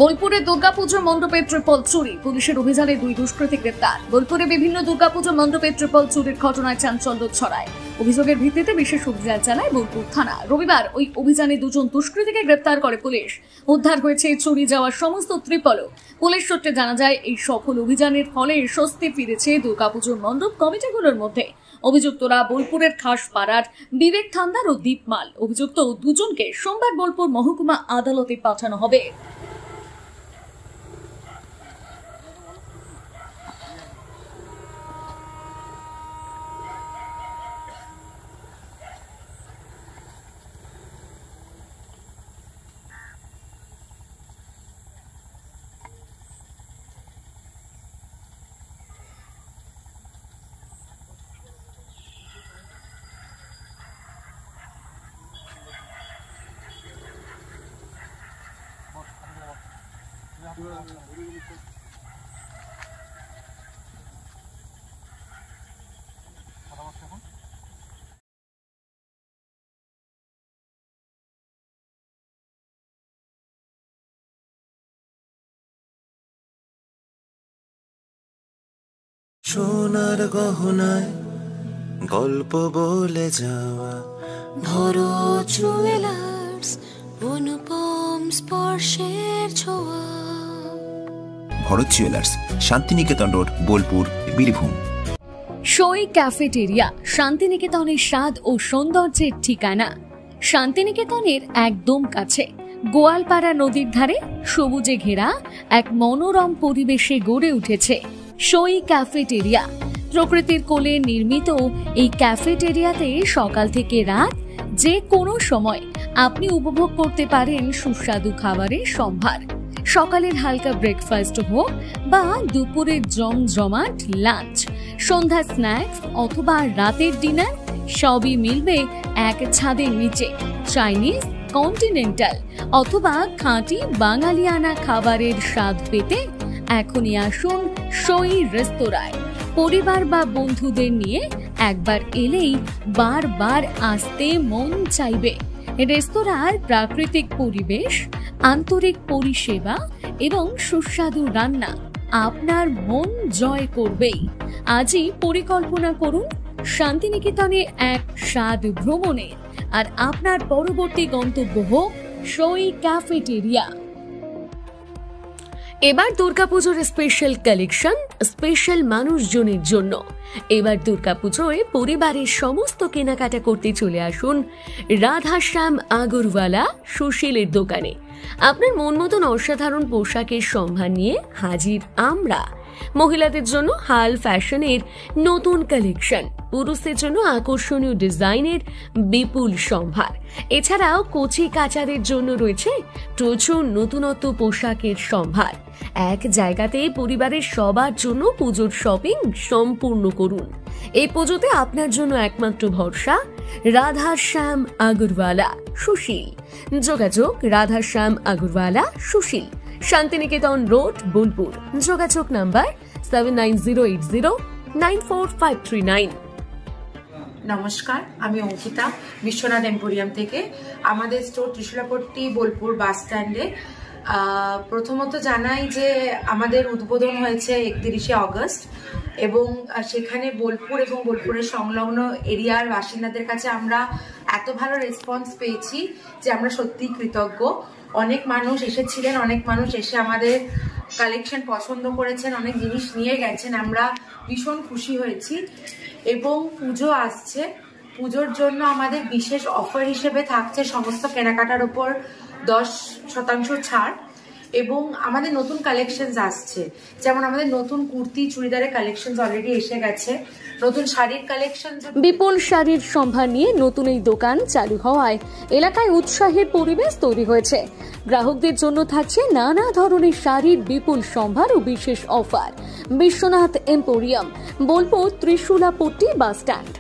বোলপুরে দুর্গাপুজো মণ্ডপে ট্রিপল চুরি, পুলিশের অভিযানে দুই দুষ্কৃতী গ্রেপ্তার। বোলপুরে বিভিন্ন দুর্গাপুজো মণ্ডপে ট্রিপল চুরির ঘটনায় চাঞ্চল্য ছড়ায়। অভিযোগের ভিত্তিতে বিশেষ অভিযান চালায় বোলপুর থানা। রবিবার ওই অভিযানে দুজন দুষ্কৃতীকে গ্রেপ্তার করে পুলিশ। উদ্ধার হয়েছে চুরি যাওয়া সমস্ত ত্রিপলও। পুলিশ সূত্রে জানা যায়, এই সফল অভিযানের ফলে স্বস্তি ফিরেছে দুর্গাপুজোর মণ্ডপ কমিটিগুলোর মধ্যে। অভিযুক্তরা বোলপুরের খাসপাড়ার বিবেক থান্দার ও দীপমাল। অভিযুক্ত দুজনকে সোমবার বোলপুর মহকুমা আদালতে পাঠানো হবে। সোনার গহনায় গল্প বলে যাওয়া ধরো জুয়েলার্স, অনুপম স্পর্শের ছোঁয়া। Bharat jewellers, Santiniketan road, Bolpur, Birbhum. Soi cafeteria, শান্তিনিকেতনের স্বাদ ও সৌন্দর্যের ঠিকানা। শান্তিনিকেতনের একদম কাছে গোয়ালপাড়া নদীর ধারে সবুজে ঘেরা এক মনোরম পরিবেশে গড়ে উঠেছে সই ক্যাফেটেরিয়া। প্রকৃতির কোলে নির্মিত এই ক্যাফেটেরিয়াতে সকাল থেকে রাত যে কোনো সময় আপনি উপভোগ করতে পারেন সুস্বাদু খাবারের সম্ভার। সকালের হালকা ব্রেকফাস্ট হোক বা দুপুরের জমজমাট লাঞ্চ, সন্ধ্যার স্ন্যাক্স অথবা রাতের ডিনার, সবই মিলবে এক ছাদের নিচে। চাইনিজ, কন্টিনেন্টাল অথবা খাঁটি বাঙালিয়ানা খাবারের স্বাদ পেতে এখনই আসুন সই রেস্তোরাঁয়। পরিবার বা বন্ধুদের নিয়ে একবার এলেই বারবার আসতে মন চাইবে। রেস্তোরাঁর প্রাকৃতিক পরিবেশ, আন্তরিক পরিষেবা এবং সুস্বাদু রান্না আপনার মন জয় করবেই। আজই পরিকল্পনা করুন শান্তিনিকেতনে এক স্বাদ ভ্রমণের, আর আপনার পরবর্তী গন্তব্য হোক সই ক্যাফেটেরিয়া। এবার দুর্গাপুজোর স্পেশাল কালেকশন, স্পেশাল মানুষজনের জন্য। এবার দুর্গাপুজোয় পরিবারের সমস্ত কেনাকাটা করতে চলে আসুন রাধাশ্যাম আগরওয়ালা সুশীলের দোকানে। আপনার মন মতন অসাধারণ পোশাকের সম্ভার নিয়ে হাজির আমরা। মহিলাদের জন্য হাল ফ্যাশনের নতুন কালেকশন, পুরুষদের জন্য আকর্ষণীয় ডিজাইনের বিপুল সম্ভার। এছাড়াও কচি কাচাদের জন্য রয়েছে প্রচুর নতুনত্ব পোশাকের সম্ভার। এক জায়গাতে পরিবারের সবার জন্য পুজোর শপিং সম্পূর্ণ করুন। এই পুজোতে আপনার জন্য একমাত্র ভরসা রাধাশ্যাম আগরওয়ালা সুশীল। যোগাযোগ রাধাশ্যাম আগরওয়ালা সুশীল, শান্তিনিকেতন রোড, বোলপুর। যোগাযোগ নাম্বার 7908094539। নমস্কার, আমি অঙ্কিতা, বিশ্বনাথ এম্পোরিয়াম থেকে। আমাদের স্টোর ত্রিশূলাপট্টি, বোলপুর বাস স্ট্যান্ডে। প্রথমত জানাই যে আমাদের উদ্বোধন হয়েছে 31শে অগস্ট, এবং সেখানে বোলপুর এবং বোলপুরের সংলগ্ন এরিয়ার বাসিন্দাদের কাছে আমরা এত ভালো রেসপন্স পেয়েছি যে আমরা সত্যিই কৃতজ্ঞ। অনেক মানুষ এসেছিলেন, অনেক মানুষ এসে আমাদের কালেকশন পছন্দ করেছেন, অনেক জিনিস নিয়ে গেছেন। আমরা ভীষণ খুশি হয়েছি। এবং পুজো আসছে, পুজোর জন্য আমাদের বিশেষ অফার হিসেবে থাকছে সমস্ত কেনাকাটার উপর 10% ছাড়। এবং আমাদের নতুন কালেকশনস আসছে, যেমন আমাদের নতুন কুর্তি চুড়িদারের কালেকশনস অলরেডি এসে গেছে, নতুন শাড়ির কালেকশন। বিপুল শাড়ির সম্ভার নিয়ে নতুন এই দোকান চালু হওয়ায় এলাকায় উৎসাহের পরিবেশ তৈরি হয়েছে। গ্রাহকদের জন্য থাকছে নানা ধরনের শাড়ির বিপুল সম্ভার ও বিশেষ offer. Biswanath emporium, Bolpur, Trishulapatti bus stand.